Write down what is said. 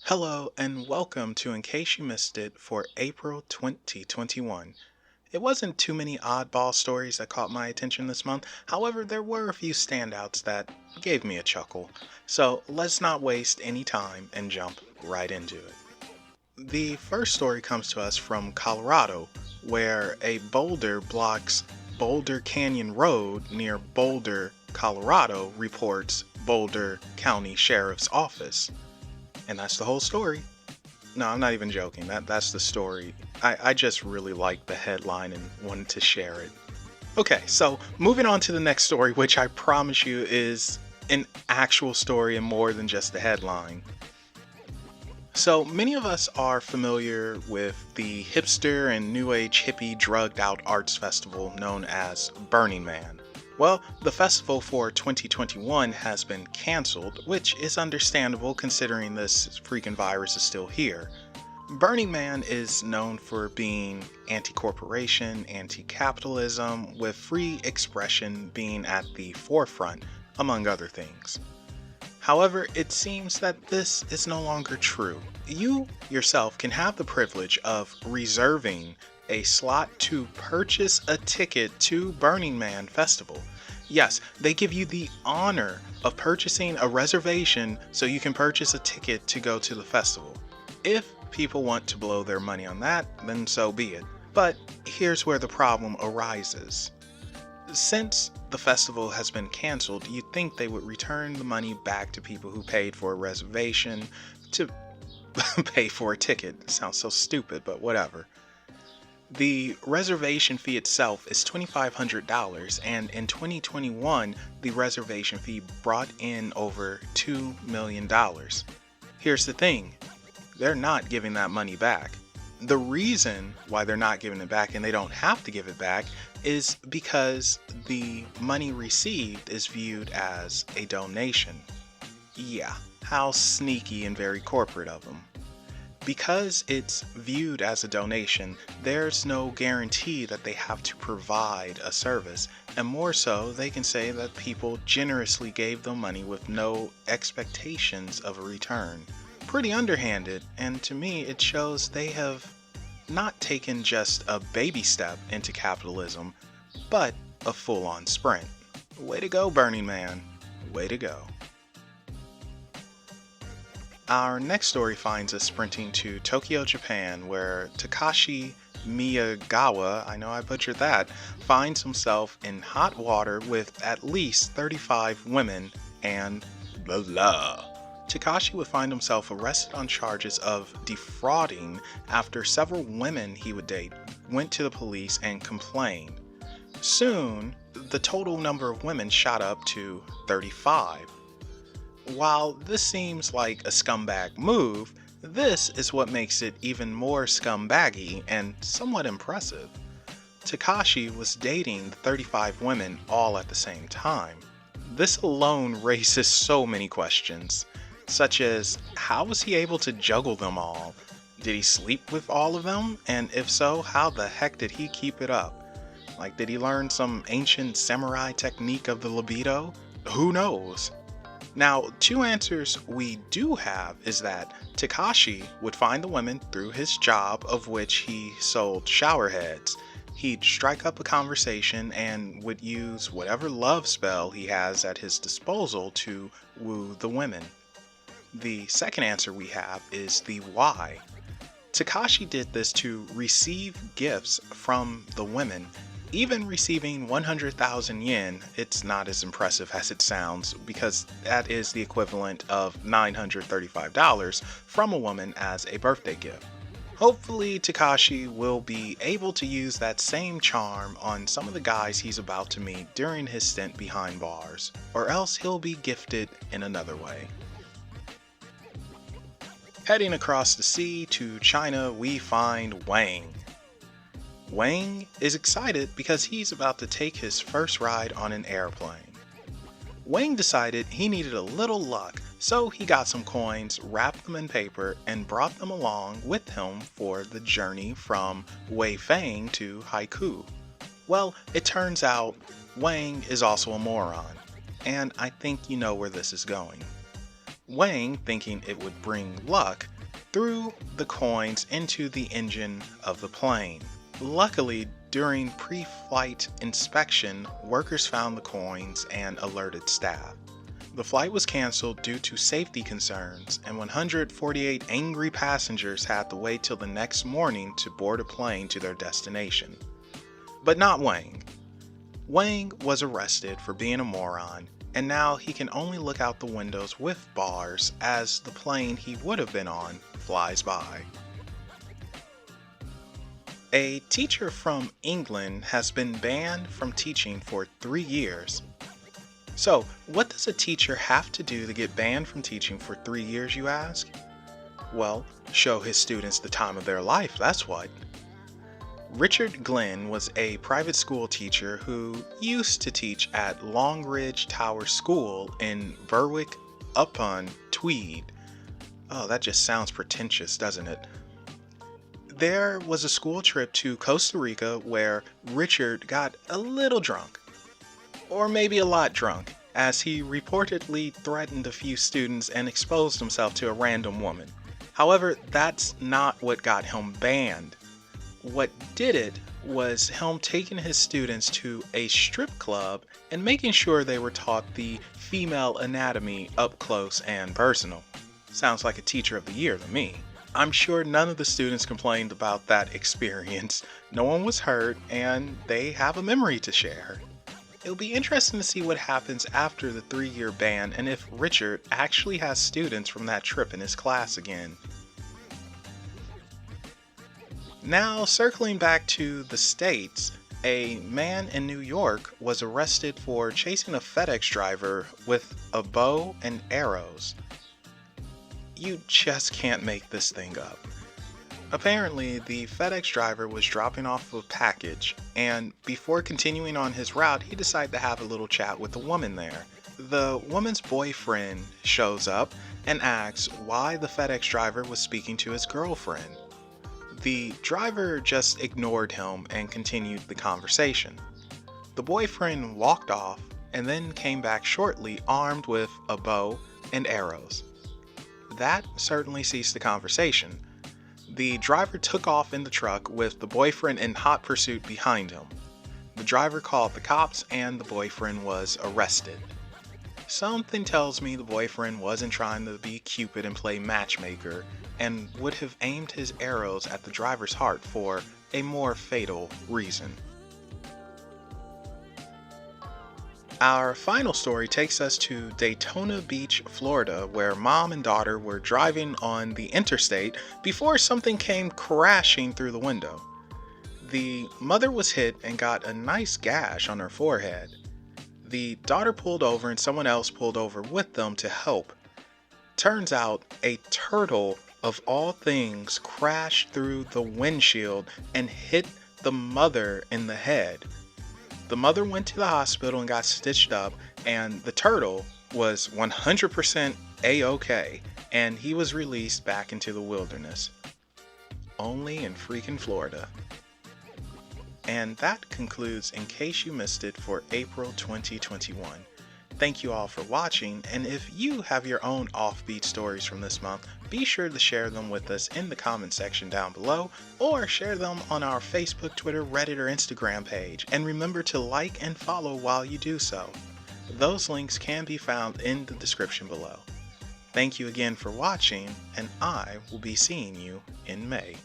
Hello and welcome to In Case You Missed It for April 2021. It wasn't too many oddball stories that caught my attention this month. However, there were a few standouts that gave me a chuckle. So let's not waste any time and jump right into it. The first story comes to us from Colorado, where a boulder blocks Boulder Canyon Road near Boulder, Colorado, reports Boulder County Sheriff's Office. And that's the whole story. No, I'm not even joking. That's the story. I just really liked the headline and wanted to share it. Okay, so moving on to the next story, which I promise you is an actual story and more than just the headline. So many of us are familiar with the hipster and new age hippie drugged out arts festival known as Burning Man. Well, the festival for 2021 has been canceled, which is understandable considering this freaking virus is still here. Burning Man is known for being anti-corporation, anti-capitalism, with free expression being at the forefront, among other things. However, it seems that this is no longer true. You yourself can have the privilege of reserving a slot to purchase a ticket to Burning Man Festival. Yes, they give you the honor of purchasing a reservation so you can purchase a ticket to go to the festival. If people want to blow their money on that, then so be it. But here's where the problem arises. Since the festival has been canceled, you'd think they would return the money back to people who paid for a reservation to pay for a ticket. It sounds so stupid, but whatever. The reservation fee itself is $2,500, and in 2021, the reservation fee brought in over $2 million. Here's the thing, they're not giving that money back. The reason why they're not giving it back, and they don't have to give it back, is because the money received is viewed as a donation. Yeah, how sneaky and very corporate of them. Because it's viewed as a donation, there's no guarantee that they have to provide a service, and more so, they can say that people generously gave them money with no expectations of a return. Pretty underhanded, and to me it shows they have not taken just a baby step into capitalism, but a full-on sprint. Way to go, Burning Man. Way to go. Our next story finds us sprinting to Tokyo, Japan, where Takashi Miyagawa, I know I butchered that, finds himself in hot water with at least 35 women and blah blah. Takashi would find himself arrested on charges of defrauding after several women he would date went to the police and complained. Soon, the total number of women shot up to 35. While this seems like a scumbag move, this is what makes it even more scumbaggy and somewhat impressive. Takashi was dating the 35 women all at the same time. This alone raises so many questions, such as how was he able to juggle them all? Did he sleep with all of them? And if so, how the heck did he keep it up? Like, did he learn some ancient samurai technique of the libido? Who knows? Now, two answers we do have is that Takashi would find the women through his job, of which he sold shower heads. He'd strike up a conversation and would use whatever love spell he has at his disposal to woo the women. The second answer we have is the why. Takashi did this to receive gifts from the women. Even receiving 100,000 yen, it's not as impressive as it sounds, because that is the equivalent of $935 from a woman as a birthday gift. Hopefully Takashi will be able to use that same charm on some of the guys he's about to meet during his stint behind bars, or else he'll be gifted in another way. Heading across the sea to China, we find Wang. Wang is excited because he's about to take his first ride on an airplane. Wang decided he needed a little luck, so he got some coins, wrapped them in paper, and brought them along with him for the journey from Weifang to Haikou. Well, it turns out Wang is also a moron, and I think you know where this is going. Wang, thinking it would bring luck, threw the coins into the engine of the plane. Luckily, during pre-flight inspection, workers found the coins and alerted staff. The flight was canceled due to safety concerns, and 148 angry passengers had to wait till the next morning to board a plane to their destination. But not Wang. Wang was arrested for being a moron, and now he can only look out the windows with bars as the plane he would have been on flies by. A teacher from England has been banned from teaching for 3 years. So, what does a teacher have to do to get banned from teaching for 3 years, you ask? Well, show his students the time of their life, that's what. Richard Glenn was a private school teacher who used to teach at Longridge Tower School in Berwick-upon Tweed. Oh, that just sounds pretentious, doesn't it? There was a school trip to Costa Rica where Richard got a little drunk. Or maybe a lot drunk, as he reportedly threatened a few students and exposed himself to a random woman. However, that's not what got him banned. What did it was him taking his students to a strip club and making sure they were taught the female anatomy up close and personal. Sounds like a teacher of the year to me. I'm sure none of the students complained about that experience. No one was hurt, and they have a memory to share. It'll be interesting to see what happens after the 3-year ban and if Richard actually has students from that trip in his class again. Now, circling back to the States, a man in New York was arrested for chasing a FedEx driver with a bow and arrows. You just can't make this thing up. Apparently, the FedEx driver was dropping off a package, and before continuing on his route, he decided to have a little chat with the woman there. The woman's boyfriend shows up and asks why the FedEx driver was speaking to his girlfriend. The driver just ignored him and continued the conversation. The boyfriend walked off and then came back shortly armed with a bow and arrows. That certainly ceased the conversation. The driver took off in the truck with the boyfriend in hot pursuit behind him. The driver called the cops and the boyfriend was arrested. Something tells me the boyfriend wasn't trying to be Cupid and play matchmaker and would have aimed his arrows at the driver's heart for a more fatal reason. Our final story takes us to Daytona Beach, Florida, where mom and daughter were driving on the interstate before something came crashing through the window. The mother was hit and got a nice gash on her forehead. The daughter pulled over and someone else pulled over with them to help. Turns out a turtle, of all things, crashed through the windshield and hit the mother in the head. The mother went to the hospital and got stitched up, and the turtle was 100% A-OK, and he was released back into the wilderness. Only in freaking Florida. And that concludes In Case You Missed It for April 2021. Thank you all for watching, and if you have your own offbeat stories from this month, be sure to share them with us in the comment section down below, or share them on our Facebook, Twitter, Reddit, or Instagram page, and remember to like and follow while you do so. Those links can be found in the description below. Thank you again for watching, and I will be seeing you in May.